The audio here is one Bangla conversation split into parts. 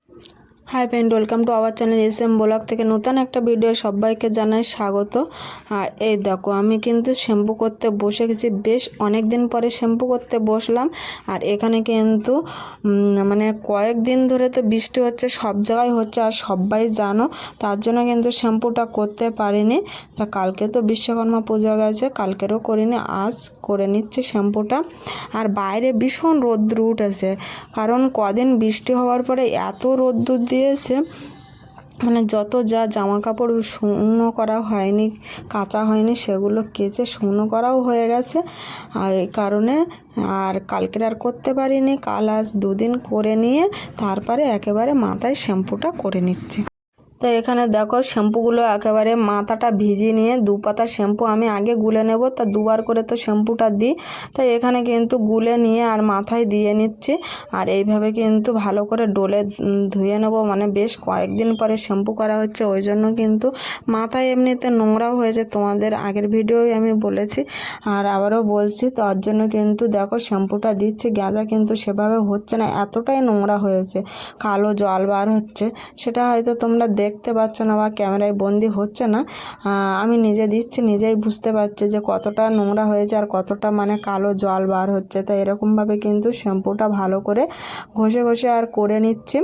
Hi friend, welcome to our channel SM blog থেকে নতুন একটা ভিডিও সবাইকে জানাই স্বাগত। আর এই দেখো, আমি কিন্তু শ্যাম্পু করতে বসে গেছি। বেশ অনেক দিন পরে শ্যাম্পু করতে বসলাম। আর এখানে কিন্তু মানে কয়েকদিন ধরে তো বৃষ্টি হচ্ছে, সব জায়গায় হচ্ছে, আর সবাই জানো, তার জন্য কিন্তু শ্যাম্পুটা করতে পারিনি। তা কালকে তো বিশ্বকর্মা পুজো গেছে, কালকেরও করিনি, আজ করে নিচ্ছি শ্যাম্পুটা। আর বাইরে ভীষণ রোদ্দুর উঠেছে, কারণ কদিন বৃষ্টি হওয়ার পরে এত রোদ্দুর দিয়েছে, মানে যত যা জামা কাপড় শুকনো করা হয়নি, কাঁচা হয়নি, সেগুলো কেচে শুকনো করাও হয়ে গেছে। আর এই কারণে আর কালকের আর করতে পারিনি। কাল আজ দুদিন করে নিয়ে তারপরে একেবারে মাথায় শ্যাম্পুটা করে নিচ্ছি। তো এখানে দেখো, শ্যাম্পুগুলো একেবারে মাথাটা ভিজিয়ে নিয়ে 2 পাতা শ্যাম্পু আমি আগে গুলে নেব, তা 2বার করে তো শ্যাম্পুটা দিই। তাই এখানে কিন্তু গুলে নিয়ে আর মাথায় দিয়ে নিচ্ছি। আর এইভাবে কিন্তু ভালো করে ডলে ধুয়ে নেব, মানে বেশ কয়েকদিন পরে শ্যাম্পু করা হচ্ছে, ওই জন্য কিন্তু মাথায় এমনিতে নোংরাও হয়েছে, তোমাদের আগের ভিডিওই আমি বলেছি আর আবারও বলছি। তার জন্য কিন্তু দেখো শ্যাম্পুটা দিচ্ছি, গাঁজা কিন্তু সেভাবে হচ্ছে না, এতটাই নোংরা হয়েছে, কালো জল বার হচ্ছে। সেটা হয়তো তোমরা দেখতে পাচ্ছ না বা ক্যামেরায় বন্দি হচ্ছে না, আমি নিজে দিচ্ছি, নিজেই বুঝতে পারছি যে কতটা নোংরা হয়েছে আর কতটা মানে কালো জল বার হচ্ছে। তাই এরকমভাবে কিন্তু শ্যাম্পুটা ভালো করে ঘষে ঘষে আর করে নিচ্ছি।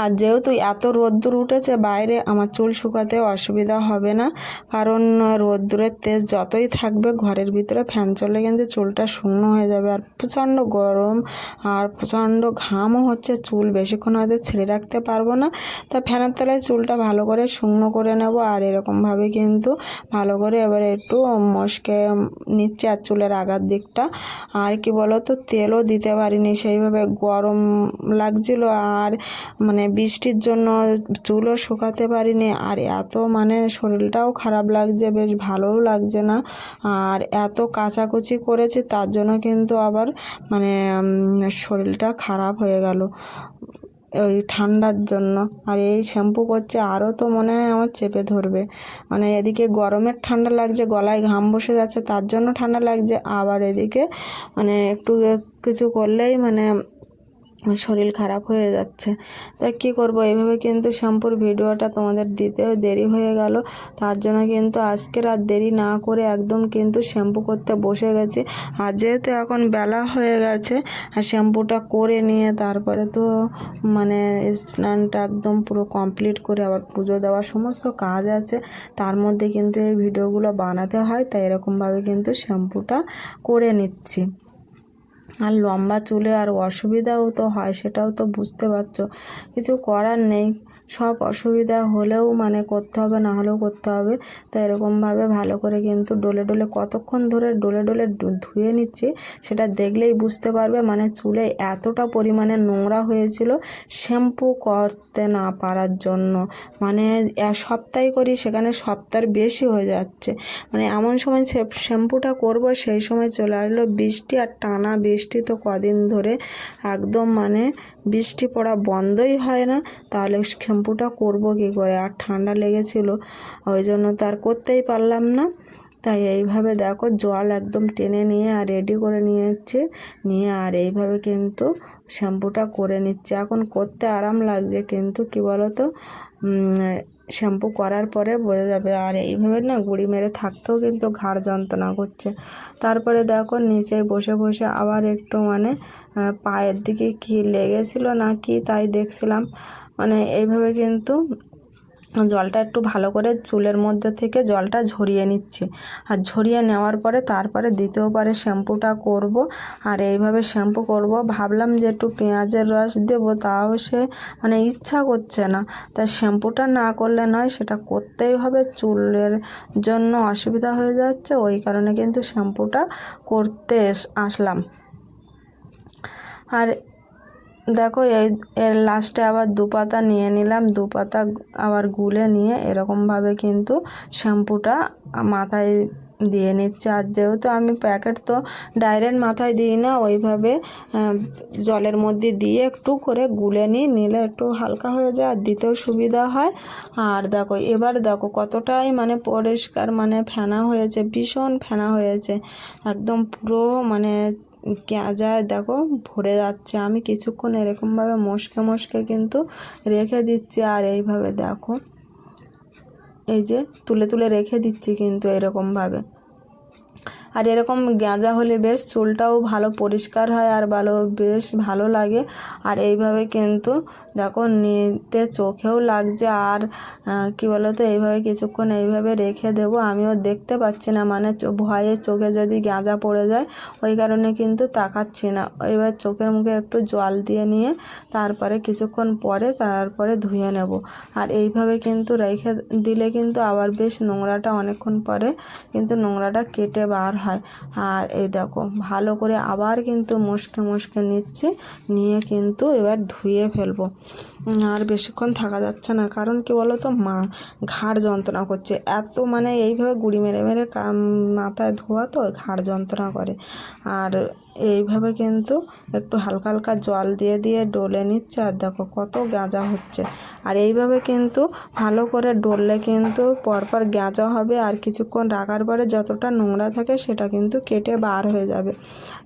আর যেহেতু এত রোদ্দুর উঠেছে বাইরে, আমার চুল শুকাতে অসুবিধা হবে না, কারণ রোদ্দুরের তেজ যতই থাকবে ঘরের ভিতরে ফ্যান চললে কিন্তু চুলটা শুকনো হয়ে যাবে। আর প্রচণ্ড গরম আর প্রচণ্ড ঘামও হচ্ছে, চুল বেশিক্ষণ হয়তো ছেড়ে রাখতে পারবো না। তা ফ্যানের তলায় চুলটা ভালো করে শুকনো করে নেব। আর এরকমভাবে কিন্তু ভালো করে এবারে একটু মশকে নিচ্ছে আর চুলের আগার দিকটা। আর কি বলো তো, তেলও দিতে পারিনি সেইভাবে, গরম লাগছিল, আর মানে বৃষ্টির জন্য চুলও শুকাতে পারিনি। আর এত মানে শরীরটাও খারাপ লাগছে, বেশ ভালোও লাগছে না। আর এত কাচাকুচি করেছি, তার জন্য কিন্তু আবার মানে শরীরটা খারাপ হয়ে গেল ওই ঠান্ডার জন্য। আর এই শ্যাম্পু করছে আরও তো মনে হয় আমার চেপে ধরবে, মানে এদিকে গরমের ঠান্ডা লাগছে, গলায় ঘাম বসে যাচ্ছে, তার জন্য ঠান্ডা লাগছে, আবার এদিকে মানে একটু কিছু করলেই মানে শরীর খারাপ হয়ে যাচ্ছে। তাই কী করবো, এইভাবে কিন্তু শ্যাম্পুর ভিডিওটা তোমাদের দিতেও দেরি হয়ে গেল। তার জন্য কিন্তু আজকের আর দেরি না করে একদম কিন্তু শ্যাম্পু করতে বসে গেছি। আর যেহেতু এখন বেলা হয়ে গেছে, আর শ্যাম্পুটা করে নিয়ে তারপরে তো মানে স্নানটা একদম পুরো কমপ্লিট করে আবার পুজো দেওয়ার সমস্ত কাজ আছে, তার মধ্যে কিন্তু এই ভিডিওগুলো বানাতে হয়। তাই এরকমভাবে কিন্তু শ্যাম্পুটা করে নিচ্ছি। আর লম্বা চুলে আর অসুবিধাও তো হয়, সেটাও তো বুঝতে পারছো, কিছু করার নেই, সব অসুবিধা হলেও মানে করতে হবে, না হলেও করতে হবে। তাই এরকমভাবে ভালো করে কিন্তু ডলে ডলে, কতক্ষণ ধরে ডলে ডলে ধুয়ে নিচ্ছি সেটা দেখলেই বুঝতে পারবে। মানে চুলে এতটা পরিমাণে নোংরা হয়েছিল শ্যাম্পু করতে না পারার জন্য, মানে এক সপ্তাহে করি সেখানে সপ্তাহের বেশি হয়ে যাচ্ছে। মানে এমন সময় শ্যাম্পুটা করব, সেই সময় চলে আসলো বৃষ্টি, আর টানা বৃষ্টি তো কদিন ধরে একদম মানে বৃষ্টি পড়া বন্ধই হয় না। তাহলে শ্যাম্পুটা করব কী করে, আর ঠান্ডা লেগেছিল, ওই জন্য তো আর করতেই পারলাম না। তাই এইভাবে দেখো জল একদম টেনে নিয়ে আর রেডি করে নিয়েছে, নিয়ে আর এইভাবে কিন্তু শ্যাম্পুটা করে নিচ্ছে। এখন করতে আরাম লাগছে, কিন্তু কি বলো তো, শ্যাম্পু করার পরে বোঝা যাবে। আর এইভাবে না গুঁড়ি মেরে থাকতেও কিন্তু ঘাড় যন্ত্রণা করছে। তারপরে দেখো নিচে বসে বসে আবার একটু মানে পায়ের দিকে কি লেগেছিল না কি তাই দেখছিলাম। মানে এইভাবে কিন্তু জলটা একটু ভালো করে চুলের মধ্যে থেকে জলটা ঝরিয়ে নিচ্ছি। আর ঝরিয়ে নেওয়ার পরে তারপরে দ্বিতীয়বারে শ্যাম্পুটা করব। আর এইভাবে শ্যাম্পু করব, ভাবলাম যে একটু পেঁয়াজের রস দেবো, তাও সে মানে ইচ্ছা করছে না। তাই শ্যাম্পুটা না করলে নয়, সেটা করতেই হবে, চুলের জন্য অসুবিধা হয়ে যাচ্ছে, ওই কারণে কিন্তু শ্যাম্পুটা করতে আসলাম। আর দেখো এর লাস্টে আবার 2 পাতা নিয়ে নিলাম, 2 পাতা আবার গুলে নিয়ে এরকমভাবে কিন্তু শ্যাম্পুটা মাথায় দিয়ে নিচ্ছে। আর যেহেতু আমি প্যাকেট তো ডাইরেক্ট মাথায় দিই না, ওইভাবে জলের মধ্যে দিয়ে একটু করে গুলে নিলে একটু হালকা হয়ে যায় আর দিতেও সুবিধা হয়। আর দেখো এবার দেখো কতটাই মানে পরিষ্কার, মানে ফেনা হয়েছে, ভীষণ ফেনা হয়েছে, একদম পুরো মানে গাঁজায় দেখো ভরে যাচ্ছে। আমি কিছুক্ষণ এরকমভাবে মশকে মশকে কিন্তু রেখে দিচ্ছি। আর এইভাবে দেখো এই যে তুলে তুলে রেখে দিচ্ছি কিন্তু এরকমভাবে। আর এরকম গাঁজা হলে বেশ চুলটাও ভালো পরিষ্কার হয় আর বেশ ভালো লাগে। আর এইভাবে কিন্তু দেখো নিতে চোখেও লাগছে। আর কি বলো তো, এইভাবে কিছুক্ষণ এইভাবে রেখে দেবো। আমিও দেখতে পাচ্ছি না, মানে ভয়ে চোখে যদি গাঁজা পড়ে যায় ওই কারণে কিন্তু তাকাচ্ছি না। এবার চোখের মুখে একটু জল দিয়ে নিয়ে তারপরে কিছুক্ষণ পরে ধুয়ে নেব। আর এইভাবে কিন্তু রেখে দিলে কিন্তু আবার বেশ নোংরাটা অনেকক্ষণ পরে কিন্তু নোংরাটা কেটে বার হয়। আর এই দেখো ভালো করে আবার কিন্তু মশকে মশকে নিচ্ছি, নিয়ে কিন্তু এবার ধুয়ে ফেলবো। আর বেশিক্ষণ থাকা যাচ্ছে না, কারণ কি বলো তো, ঘাড় যন্ত্রণা করছে এত, মানে এইভাবে গুঁড়ি মেরে মেরে মাথায় ধোয়া তো ঘাড় যন্ত্রণা করে। আর এইভাবে কিন্তু একটু হালকা হালকা জল দিয়ে দিয়ে ডলে নিচ্ছে। আর দেখো কত গাঁজা হচ্ছে। আর এইভাবে কিন্তু ভালো করে ডললে কিন্তু পরপর গাঁজা হবে। আর কিছুক্ষণ রাখার পরে যতটা নোংরা থাকে সেটা কিন্তু কেটে বার হয়ে যাবে।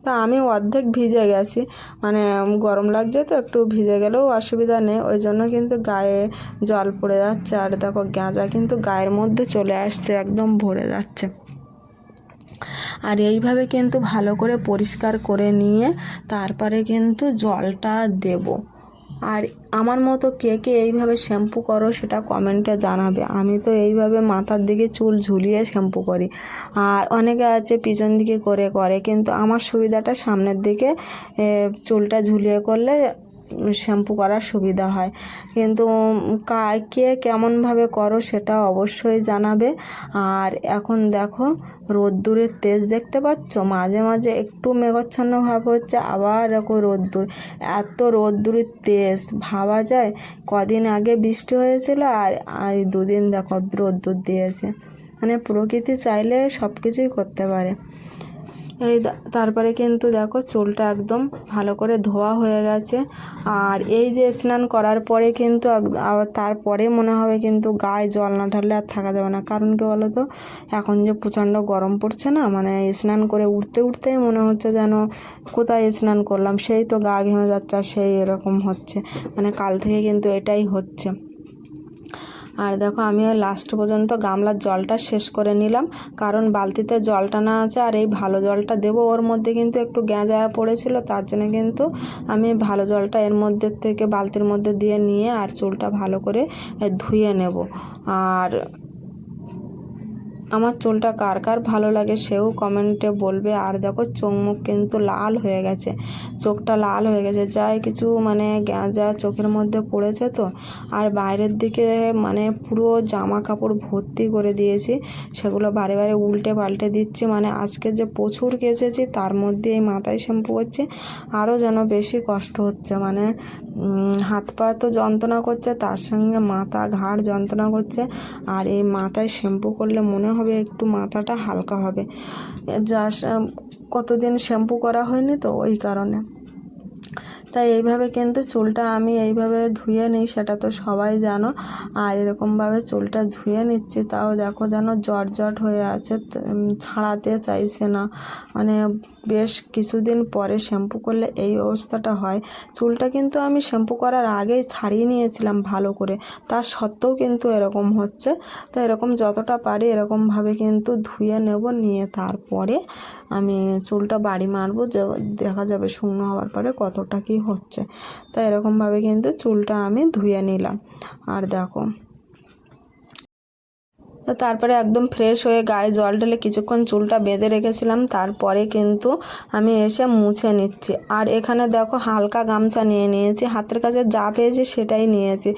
তা আমি অর্ধেক ভিজে গেছি, মানে গরম লাগছে তো একটু ভিজে গেলেও অসুবিধা নেই, ওই জন্য কিন্তু গায়ে জল পড়ে যাচ্ছে। আর দেখো গাঁজা কিন্তু গায়ের মধ্যে চলে আসছে, একদম ভরে যাচ্ছে। আর এইভাবে কিন্তু ভালো করে পরিষ্কার করে নিয়ে তারপরে কিন্তু জলটা দেব। আর আমার মতো কে কে এইভাবে শ্যাম্পু করো সেটা কমেন্টে জানাবে। আমি তো এইভাবে মাথার দিকে চুল ঝুলিয়ে শ্যাম্পু করি। আর অনেকে আছে পিছন দিকে করে, কিন্তু আমার সুবিধাটা সামনের দিকে চুলটা ঝুলিয়ে করলে শ্যাম্পু করার সুবিধা হয়। কিন্তু কে কেমনভাবে করো সেটা অবশ্যই জানাবে। আর এখন দেখো রোদ্দুরের তেজ দেখতে পাচ্ছ, মাঝে মাঝে একটু মেঘাচ্ছন্ন ভাব হচ্ছে, আবার দেখো রোদ্দুর, এত রোদ্দুরের তেজ ভাবা যায়। কদিন আগে বৃষ্টি হয়েছিল আর এই দুদিন দেখো রোদ্দুর দিয়েছে। মানে প্রকৃতি চাইলে সব কিছুই করতে পারে। তারপরে কিন্তু দেখো চুলটা একদম ভালো করে ধোয়া হয়ে গেছে। আর এই যে স্নান করার পরে কিন্তু আবার তারপরে মনে হবে কিন্তু গায়ে জল না ঢাললে আর থাকা যাবে না। কারণ কি বলো তো, এখন যে প্রচণ্ড গরম পড়ছে না, মানে স্নান করে উঠতেই মনে হচ্ছে যেন কোথায় স্নান করলাম, সেই তো গা ঘেমে যাচ্ছে, আর সেই এরকম হচ্ছে। মানে কাল থেকে কিন্তু এটাই হচ্ছে। আর দেখো আমি লাস্ট পর্যন্ত গামলার জলটা শেষ করে নিলাম, কারণ বালতিতে জলটা না আছে আর এই ভালো জলটা দেবো। ওর মধ্যে কিন্তু একটু গাঁজা পড়েছিল, তার জন্য কিন্তু আমি ভালো জলটা এর মধ্যে থেকে বালতির মধ্যে দিয়ে নিয়ে আর চুলটা ভালো করে ধুয়ে নেব। আর আমার চুলটা কার কার ভালো লাগে সেও কমেন্টে বলবে। আর দেখো চোখ মুখ কিন্তু লাল হয়ে গেছে, চোখটা লাল হয়ে গেছে, যাই কিছু মানে গাঁজা চোখের মধ্যে পড়েছে তো। আর বাইরের দিকে মানে পুরো জামা কাপড় ভর্তি করে দিয়েছি, সেগুলো বারে বারে উল্টে পাল্টে দিচ্ছি। মানে আজকে যে প্রচুর কেচেছি তার মধ্যে এই মাথায় শ্যাম্পু করছি, আরও যেন বেশি কষ্ট হচ্ছে। মানে হাত পা তো যন্ত্রণা করছে, তার সঙ্গে মাথা ঘাড় যন্ত্রণা করছে। আর এই মাথায় শ্যাম্পু করলে মনে হবে একটু মাথাটা হালকা হবে, যা কতদিন শ্যাম্পু করা হয়নি তো ওই কারণে। তাই এইভাবে কিন্তু চুলটা আমি এইভাবে ধুয়ে নিই, সেটা তো সবাই জানো। আর এরকমভাবে চুলটা ধুয়ে নিচ্ছি, তাও দেখো যেন জট হয়ে আছে, ছাড়াতে চাইছে না। মানে বেশ কিছুদিন পরে শ্যাম্পু করলে এই অবস্থাটা হয়। চুলটা কিন্তু আমি শ্যাম্পু করার আগেই ছাড়িয়ে নিয়েছিলাম ভালো করে, তার সত্ত্বেও কিন্তু এরকম হচ্ছে। তো এরকম যতটা পারি এরকমভাবে কিন্তু ধুয়ে নেব, নিয়ে তারপরে আমি চুলটা বাড়ি মারবো, যে দেখা যাবে শুকনো হওয়ার পরে কতটা কি হচ্ছে। তাই এরকমভাবে কিন্তু চুলটা আমি ধুয়ে নিলাম। আর দেখো তো তারপরে একদম ফ্রেশ হয়ে গায়ে জল ঢেলে কিছুক্ষণ চুলটা বেঁধে রেখেছিলাম, তারপরে কিন্তু আমি এসে মুছে নিচ্ছি। আর এখানে দেখো হালকা গামছা নিয়ে নিয়েছি, হাতের কাছে যা পেয়েছি সেটাই নিয়েছি।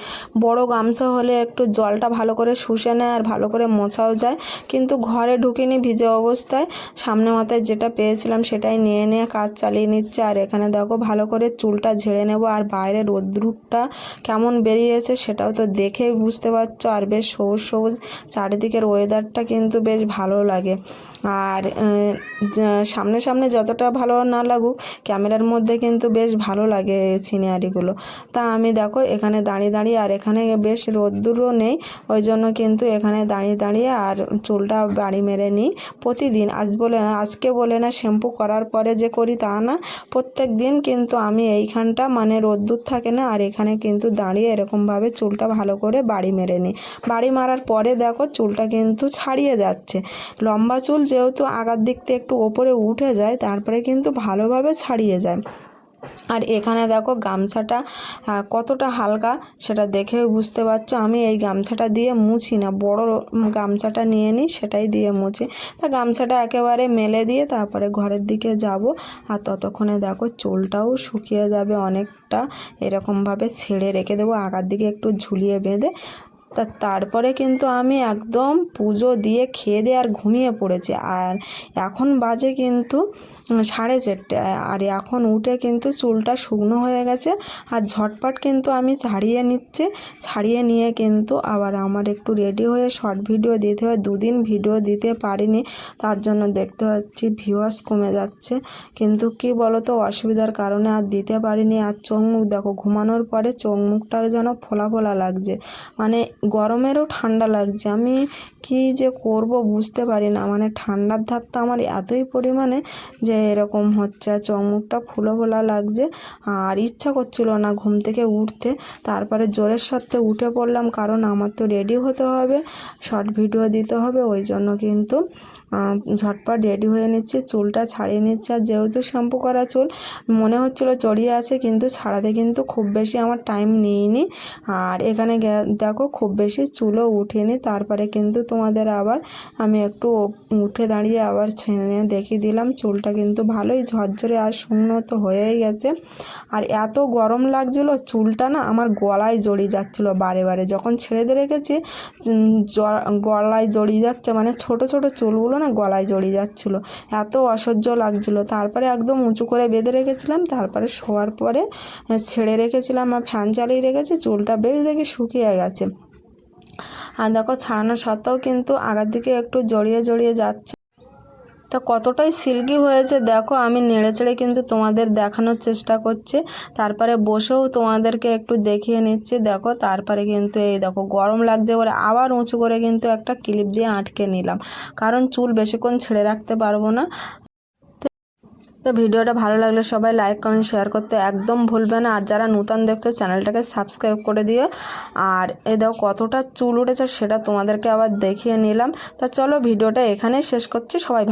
বড় গামছা হলে একটু জলটা ভালো করে শুষে নেয় আর ভালো করে মোছাও যায়, কিন্তু ঘরে ঢুকিনি ভিজে অবস্থায়, সামনে মাথায় যেটা পেয়েছিলাম সেটাই নিয়ে কাজ চালিয়ে নিচ্ছে। আর এখানে দেখো ভালো করে চুলটা ঝেড়ে নেব। আর বাইরে রোদ্দুরটা কেমন বেরিয়েছে সেটাও তো দেখেই বুঝতে পারছো। আর বেশ সবুজ সবুজ চারি চারিদিকের ওয়েদারটা কিন্তু বেশ ভালো লাগে। আর সামনে সামনে যতটা ভালো না লাগুক, ক্যামেরার মধ্যে কিন্তু বেশ ভালো লাগে সিনারিগুলো। তা আমি দেখো এখানে দাঁড়িয়ে দাঁড়িয়ে, আর এখানে বেশ রোদ্দুরও নেই, ওই জন্য কিন্তু এখানে দাঁড়িয়ে দাঁড়িয়ে আর চুলটা বাড়ি মেরে নিই প্রতিদিন। আজকে বলে না শ্যাম্পু করার পরে যে করি তা না, প্রত্যেক দিন কিন্তু আমি এইখানটা মানে রোদ্দুর থাকে না, আর এখানে কিন্তু দাঁড়িয়ে এরকমভাবে চুলটা ভালো করে বাড়ি মেরে নিই। বাড়ি মারার পরে দেখো চুলটা কিন্তু ছাড়িয়ে যাচ্ছে। লম্বা চুল যেহেতু আগার দিক থেকে একটু ওপরে উঠে যায়, তারপরে কিন্তু ভালোভাবে ছাড়িয়ে যায়। আর এখানে দেখো গামছাটা কতটা হালকা সেটা দেখে বুঝতে পারছো। আমি এই গামছাটা দিয়ে মুছি না, বড় গামছাটা নিয়ে নিই, সেটাই দিয়ে মুছি। তা গামছাটা একেবারে মেলে দিয়ে তারপরে ঘরের দিকে যাব। আর ততক্ষণে দেখো চুলটাও শুকিয়ে যাবে অনেকটা, এরকমভাবে ছেড়ে রেখে দেবো, আগার দিকে একটু ঝুলিয়ে বেঁধে। তারপরে কিন্তু আমি একদম পুজো দিয়ে খেয়ে দিয়ে আর ঘুমিয়ে পড়েছি। আর এখন বাজে কিন্তু 4:30, আর এখন উঠে কিন্তু চুলটা শুকনো হয়ে গেছে। আর ঝটপট কিন্তু আমি ছাড়িয়ে নিয়ে কিন্তু আবার আমার একটু রেডি হয়ে শর্ট ভিডিও দিতে হয়। 2 দিন ভিডিও দিতে পারিনি, তার জন্য দেখতে পাচ্ছি ভিউয়ার্স কমে যাচ্ছে। কিন্তু কি বলো তো, অসুবিধার কারণে আর দিতে পারিনি। আর চোখ মুখ দেখো, ঘুমানোর পরে চোখ মুখটা যেন ফোলা ফোলা লাগছে, মানে গরমেরও ঠান্ডা লাগছে। আমি কি যে করব বুঝতে পারি না, মানে ঠান্ডার ধারটা আমার এতই পরিমাণে যে এরকম হচ্ছে, চোখ মুখটা ফুলো ফোলা লাগছে। আর ইচ্ছা করছিল না ঘুম থেকে উঠতে, তারপরে জোরের সাথে উঠে পড়লাম, কারণ আমার তো রেডি হতে হবে, শর্ট ভিডিও দিতে হবে। ওই জন্য কিন্তু ঝটপট রেডি হয়ে নিচ্ছি, চুলটা ছাড়িয়ে নিচ্ছি। আর যেহেতু শ্যাম্পু করা চুল, মনে হচ্ছিলো জড়িয়ে আছে, কিন্তু ছাড়াতে কিন্তু খুব বেশি আমার টাইম নিইনি। আর এখানে দেখো খুব বেশি চুলও উঠেনি। তারপরে কিন্তু তোমাদের আবার আমি একটু উঠে দাঁড়িয়ে আবার ছেড়ে দেখিয়ে দিলাম, চুলটা কিন্তু ভালোই ঝরঝরে আর শুকনো তো হয়েই গেছে। আর এত গরম লাগছিলো, চুলটা না আমার গলায় জড়িয়ে যাচ্ছিলো বারে বারে, যখন ছেড়ে দিয়ে রেখেছি গলায় জড়িয়ে যাচ্ছে, মানে ছোট ছোট চুলগুলো না গলায় জড়িয়ে যাচ্ছিলো, এত অসহ্য লাগছিলো। তারপরে একদম উঁচু করে বেঁধে রেখেছিলাম, তারপরে শোয়ার পরে ছেড়ে রেখেছিলাম আর ফ্যান চালিয়ে রেখেছি, চুলটা বেশ দেখি শুকিয়ে গেছে। আর দেখো ছাড়ানো সত্ত্বেও কিন্তু আগার দিকে একটু জড়িয়ে জড়িয়ে যাচ্ছে। তা কতটাই সিল্কি হয়েছে দেখো, আমি নেড়ে চেড়ে কিন্তু তোমাদের দেখানোর চেষ্টা করছি, তারপরে বসেও তোমাদেরকে একটু দেখিয়ে নিচ্ছি। দেখো তারপরে কিন্তু এই দেখো গরম লাগছে বলে আবার উঁচু করে কিন্তু একটা ক্লিপ দিয়ে আটকে নিলাম, কারণ চুল বেশিক্ষণ ছেড়ে রাখতে পারবো না। তো ভিডিওটা ভালো লাগলে সবাই লাইক কমেন্ট শেয়ার করতে একদম ভুলবে না। আর যারা নতুন দেখছো চ্যানেলটাকে সাবস্ক্রাইব করে দিও। আর এই দেখো কতটা চুল উঠেছে সেটা তোমাদেরকে আবার দেখিয়ে নিলাম। তা চলো ভিডিওটা এখানেই শেষ করছি, সবাই